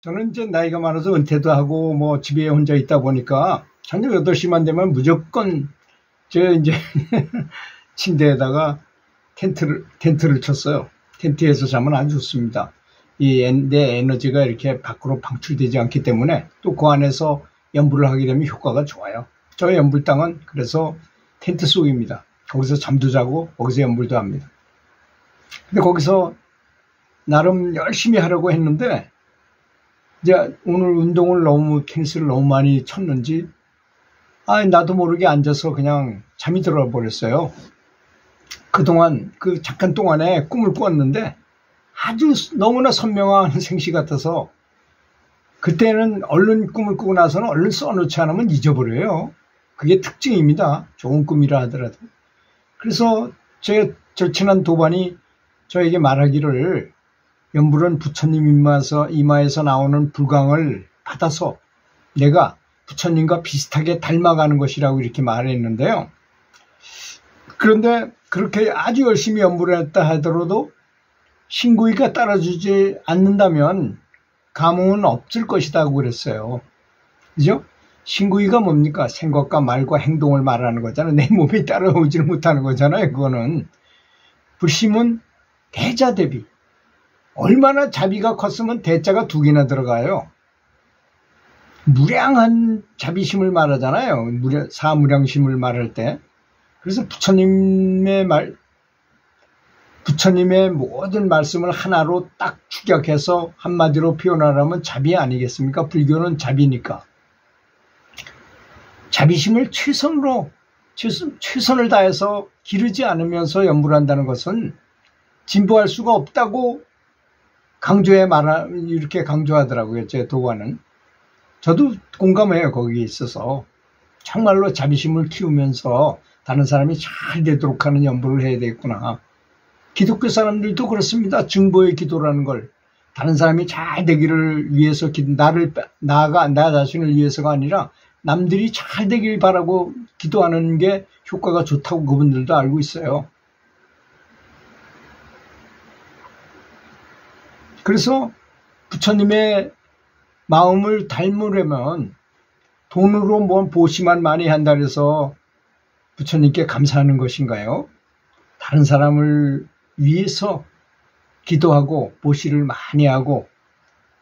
저는 이제 나이가 많아서 은퇴도 하고 뭐 집에 혼자 있다 보니까 저녁 8시만 되면 무조건 저 이제 침대에다가 텐트를 쳤어요. 텐트에서 자면 아주 좋습니다. 내 에너지가 이렇게 밖으로 방출되지 않기 때문에 또 그 안에서 연불을 하게 되면 효과가 좋아요. 저희 연불당은 그래서 텐트 속입니다. 거기서 잠도 자고 거기서 연불도 합니다. 근데 거기서 나름 열심히 하려고 했는데 이제 오늘 운동을 테니스를 너무 많이 쳤는지 나도 모르게 앉아서 그냥 잠이 들어 버렸어요. 그동안 그 잠깐 동안에 꿈을 꾸었는데 아주 너무나 선명한 생시 같아서 그때는 얼른 꿈을 꾸고 나서는 얼른 써놓지 않으면 잊어버려요. 그게 특징입니다. 좋은 꿈이라 하더라도. 그래서 제 절친한 도반이 저에게 말하기를 연불은 부처님 이마에서 나오는 불광을 받아서 내가 부처님과 비슷하게 닮아가는 것이라고 이렇게 말했는데요. 그런데 그렇게 아주 열심히 연불을 했다 하더라도 신구이가 따라주지 않는다면 감흥은 없을 것이라고 그랬어요. 그죠? 신구이가 뭡니까? 생각과 말과 행동을 말하는 거잖아요. 내 몸이 따라오지를 못하는 거잖아요. 그거는. 불심은 대자 대비. 얼마나 자비가 컸으면 대자가 2개나 들어가요. 무량한 자비심을 말하잖아요. 사무량심을 말할 때. 그래서 부처님의 모든 말씀을 하나로 딱 축약해서 한마디로 표현하라면 자비 아니겠습니까? 불교는 자비니까. 자비심을 최선을 다해서 기르지 않으면서 연불한다는 것은 진보할 수가 없다고 이렇게 강조하더라고요. 제 도관은. 저도 공감해요. 거기에 있어서. 정말로 자비심을 키우면서 다른 사람이 잘 되도록 하는 연불을 해야 되겠구나. 기독교 사람들도 그렇습니다. 증보의 기도라는 걸 다른 사람이 잘 되기를 위해서 나 자신을 위해서가 아니라 남들이 잘 되길 바라고 기도하는 게 효과가 좋다고 그분들도 알고 있어요. 그래서 부처님의 마음을 닮으려면 돈으로 뭔 보시만 많이 한다 해서 부처님께 감사하는 것인가요? 다른 사람을 위해서 기도하고 보시를 많이 하고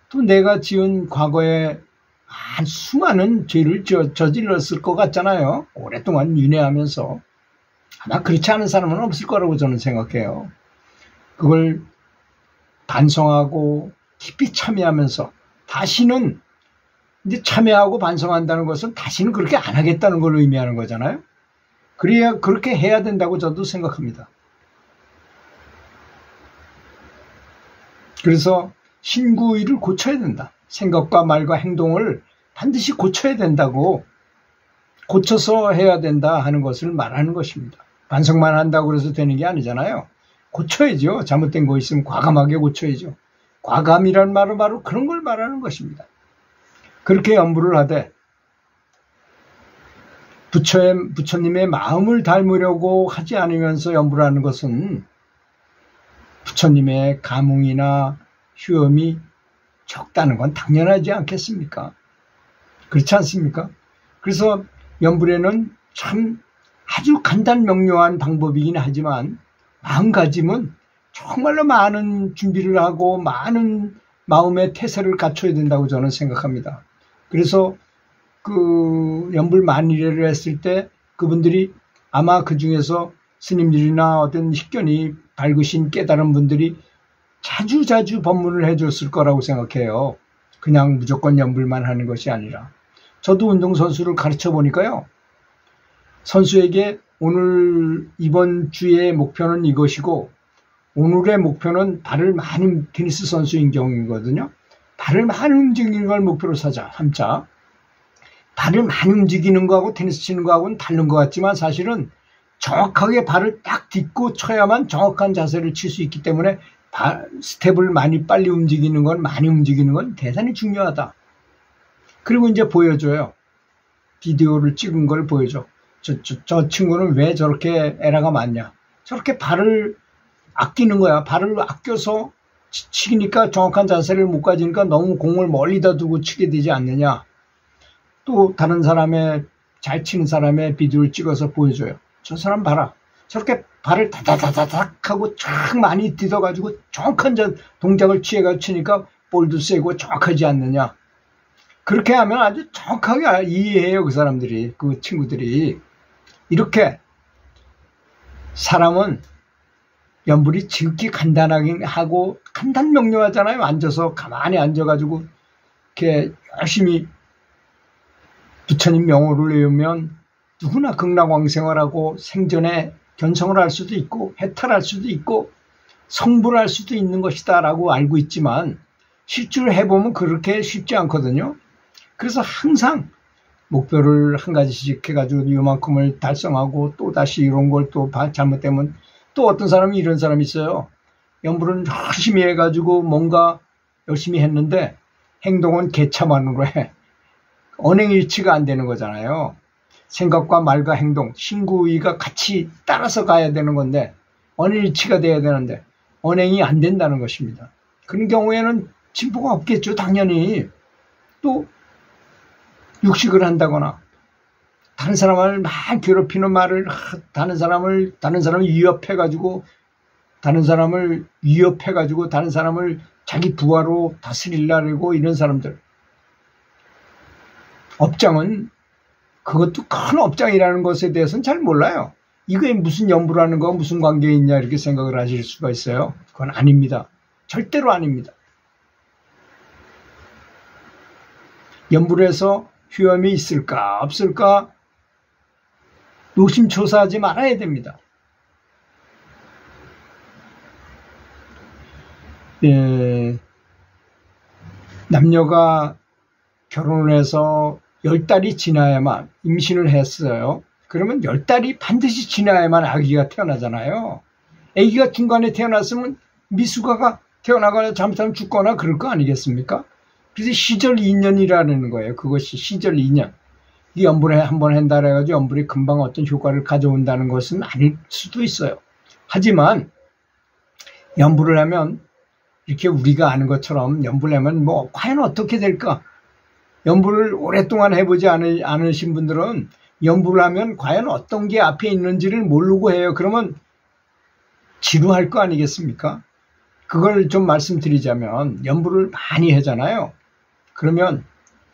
또 내가 지은 과거에 수많은 죄를 저질렀을 것 같잖아요. 오랫동안 윤회하면서. 아마 그렇지 않은 사람은 없을 거라고 저는 생각해요. 그걸 반성하고 깊이 참여하면서 다시는 이제 참여하고 반성한다는 것은 다시는 그렇게 안 하겠다는 걸 의미하는 거잖아요. 그래야 그렇게 해야 된다고 저도 생각합니다. 그래서 신구의를 고쳐야 된다. 생각과 말과 행동을 반드시 고쳐야 된다고, 고쳐서 해야 된다 하는 것을 말하는 것입니다. 반성만 한다고 해서 되는 게 아니잖아요. 고쳐야죠. 잘못된 거 있으면 과감하게 고쳐야죠. 과감이란 말은 바로 그런 걸 말하는 것입니다. 그렇게 연불을 하되 부처님의 마음을 닮으려고 하지 않으면서 연불하는 것은 부처님의 감흥이나 효험이 적다는 건 당연하지 않겠습니까? 그렇지 않습니까? 그래서 연불에는 참 아주 간단명료한 방법이긴 하지만 마음가짐은 정말로 많은 준비를 하고 많은 마음의 태세를 갖춰야 된다고 저는 생각합니다. 그래서 그 연불 만일회를 했을 때 그분들이 아마 그 중에서 스님들이나 어떤 식견이 밝으신 깨달은 분들이 자주자주 법문을 해줬을 거라고 생각해요. 그냥 무조건 연불만 하는 것이 아니라. 저도 운동선수를 가르쳐 보니까요. 선수에게 오늘 이번 주의 목표는 이것이고 오늘의 목표는 테니스 선수인 경우거든요. 발을 많이 움직이는 걸 목표로 삼자. 발을 많이 움직이는 거하고 테니스 치는 거하고는 다른 것 같지만 사실은 정확하게 발을 딱 딛고 쳐야만 정확한 자세를 칠 수 있기 때문에 스텝을 많이 움직이는 건 대단히 중요하다. 그리고 이제 보여줘요. 비디오를 찍은 걸 보여줘. 저 친구는 왜 저렇게 에러가 많냐. 저렇게 발을 아끼는 거야. 발을 아껴서 치니까 정확한 자세를 못 가지니까 너무 공을 멀리다 두고 치게 되지 않느냐. 또 다른 사람의 잘 치는 사람의 비디오를 찍어서 보여줘요. 저 사람 봐라. 저렇게 발을 다다다닥 하고 쫙 많이 디뎌가지고 정확한 동작을 취해가 치니까 볼도 세고 정확하지 않느냐. 그렇게 하면 아주 정확하게 이해해요. 그 사람들이, 그 친구들이. 이렇게 사람은 연불이 지극히 간단하게 하고 간단명료하잖아요. 앉아서 가만히 앉아가지고 이렇게 열심히 부처님 명호를 외우면 누구나 극락왕생을 하고 생전에 견성을 할 수도 있고 해탈할 수도 있고 성불할 수도 있는 것이다 라고 알고 있지만 실제로 해보면 그렇게 쉽지 않거든요. 그래서 항상 목표를 한 가지씩 해가지고 이만큼을 달성하고 또 다시 이런 걸 또 잘못되면 또 어떤 사람이 이런 사람이 있어요. 연불은 열심히 해가지고 뭔가 열심히 했는데 행동은 개차만으로 해. 언행일치가 안 되는 거잖아요. 생각과 말과 행동, 신구의가 같이 따라서 가야 되는 건데 언행일치가 돼야 되는데 언행이 안 된다는 것입니다. 그런 경우에는 진보가 없겠죠. 당연히. 또 육식을 한다거나 다른 사람을 막 괴롭히는 말을 다른 사람을 위협해가지고 다른 사람을 자기 부하로 다스리려고 이런 사람들. 업장은 그것도 큰 업장이라는 것에 대해서는 잘 몰라요. 이게 무슨 연불하는 거 무슨 관계에 있냐 이렇게 생각을 하실 수가 있어요. 그건 아닙니다. 절대로 아닙니다. 연불에서 휴엄이 있을까 없을까 노심초사하지 말아야 됩니다. 남녀가 결혼을 해서 10달이 지나야만 임신을 했어요. 그러면 10달이 반드시 지나야만 아기가 태어나잖아요. 아기가 중간에 태어났으면 미숙아가 태어나거나 잘못하면 죽거나 그럴 거 아니겠습니까? 그래서 시절 2년이라는 거예요. 그것이 시절 2년. 이 연불에 한번 한다 해가지고 연불이 금방 어떤 효과를 가져온다는 것은 아닐 수도 있어요. 하지만 연불을 하면 이렇게 우리가 아는 것처럼 연불을 하면 뭐 과연 어떻게 될까? 연불을 오랫동안 해보지 않으신 분들은 연불을 하면 과연 어떤 게 앞에 있는지를 모르고 해요. 그러면 지루할 거 아니겠습니까? 그걸 좀 말씀드리자면 연불을 많이 하잖아요. 그러면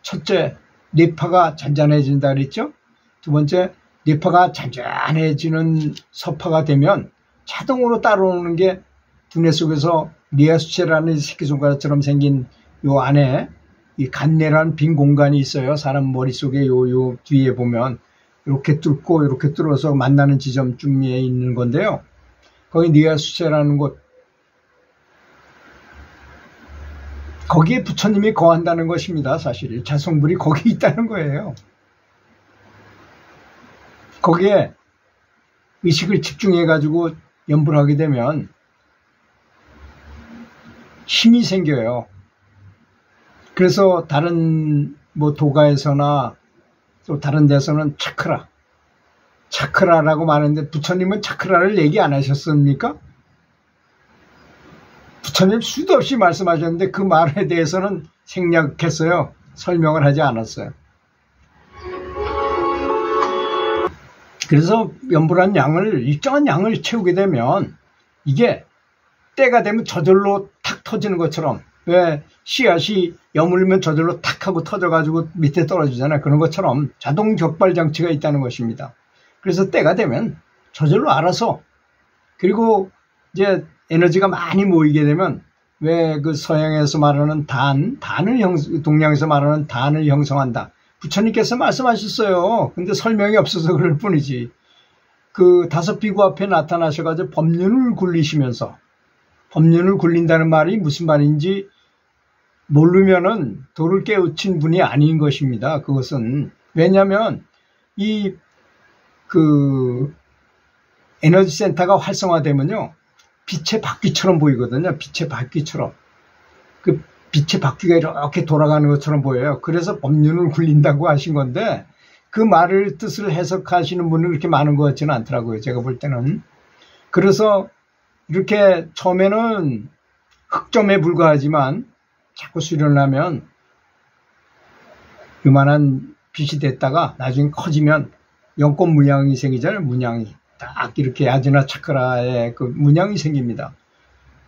첫째, 뇌파가 잔잔해진다 그랬죠? 두 번째, 뇌파가 잔잔해지는 서파가 되면 자동으로 따라오는 게 두뇌 속에서 뇌하수체라는 새끼손가락처럼 생긴 요 안에 이 간내라는 빈 공간이 있어요. 사람 머릿속에 요 뒤에 보면 이렇게 뚫고 이렇게 뚫어서 만나는 지점쯤에 있는 건데요. 거기 뇌하수체라는 곳, 거기에 부처님이 거한다는 것입니다. 사실 자성불이 거기 있다는 거예요. 거기에 의식을 집중해 가지고 연불하게 되면 힘이 생겨요. 그래서 다른 뭐 도가에서나 또 다른 데서는 차크라라고 말하는데 부처님은 차크라를 얘기 안 하셨습니까? 부처님 수도 없이 말씀하셨는데 그 말에 대해서는 생략했어요. 설명을 하지 않았어요. 그래서 연불한 양을 일정한 양을 채우게 되면 이게 때가 되면 저절로 탁 터지는 것처럼, 왜 씨앗이 여물면 저절로 탁 하고 터져가지고 밑에 떨어지잖아요. 그런 것처럼 자동 격발 장치가 있다는 것입니다. 그래서 때가 되면 저절로 알아서, 그리고 이제 에너지가 많이 모이게 되면 왜 그 서양에서 말하는 동양에서 말하는 단을 형성한다. 부처님께서 말씀하셨어요. 근데 설명이 없어서 그럴 뿐이지. 그 다섯 비구 앞에 나타나셔가지고 법륜을 굴리시면서, 법륜을 굴린다는 말이 무슨 말인지 모르면은 도를 깨우친 분이 아닌 것입니다. 그것은 왜냐하면 에너지 센터가 활성화되면요, 빛의 바퀴처럼 보이거든요. 빛의 바퀴처럼. 그 빛의 바퀴가 이렇게 돌아가는 것처럼 보여요. 그래서 법륜을 굴린다고 하신 건데, 그 말을 뜻을 해석하시는 분은 그렇게 많은 것 같지는 않더라고요. 제가 볼 때는. 그래서 이렇게 처음에는 흑점에 불과하지만 자꾸 수련하면 요만한 빛이 됐다가 나중에 커지면 영권 문양이 생기잖아요. 문양이 딱 이렇게 아지나 차크라의 그 문양이 생깁니다.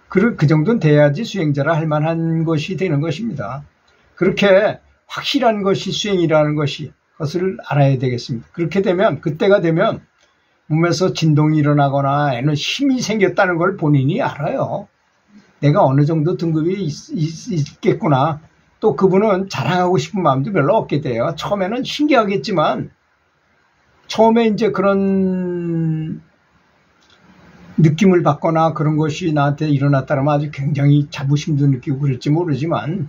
그 정도는 돼야지 수행자라 할 만한 것이 되는 것입니다. 그렇게 확실한 것이 수행이라는 것을 알아야 되겠습니다. 그렇게 되면, 그때가 되면 몸에서 진동이 일어나거나 힘이 생겼다는 걸 본인이 알아요. 내가 어느 정도 등급이 있겠구나. 또 그분은 자랑하고 싶은 마음도 별로 없게 돼요. 처음에는 신기하겠지만, 처음에 이제 그런 느낌을 받거나 그런 것이 나한테 일어났다면 아주 굉장히 자부심도 느끼고 그럴지 모르지만,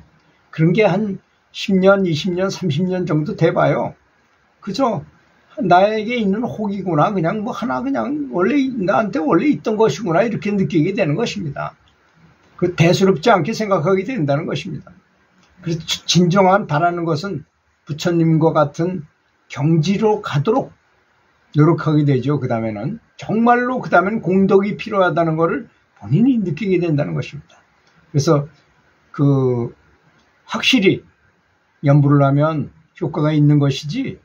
그런 게 한 10년, 20년, 30년 정도 돼봐요. 그죠? 나에게 있는 혹이구나. 그냥 뭐 하나 그냥 나한테 원래 있던 것이구나. 이렇게 느끼게 되는 것입니다. 그 대수롭지 않게 생각하게 된다는 것입니다. 그래서 진정한 바라는 것은 부처님과 같은 경지로 가도록 노력하게 되죠. 그 다음에는 정말로 그 다음에는 공덕이 필요하다는 것을 본인이 느끼게 된다는 것입니다. 그래서 확실히 연부를 하면 효과가 있는 것이지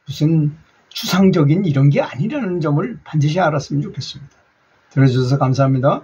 무슨 추상적인 이런 게 아니라는 점을 반드시 알았으면 좋겠습니다. 들어주셔서 감사합니다.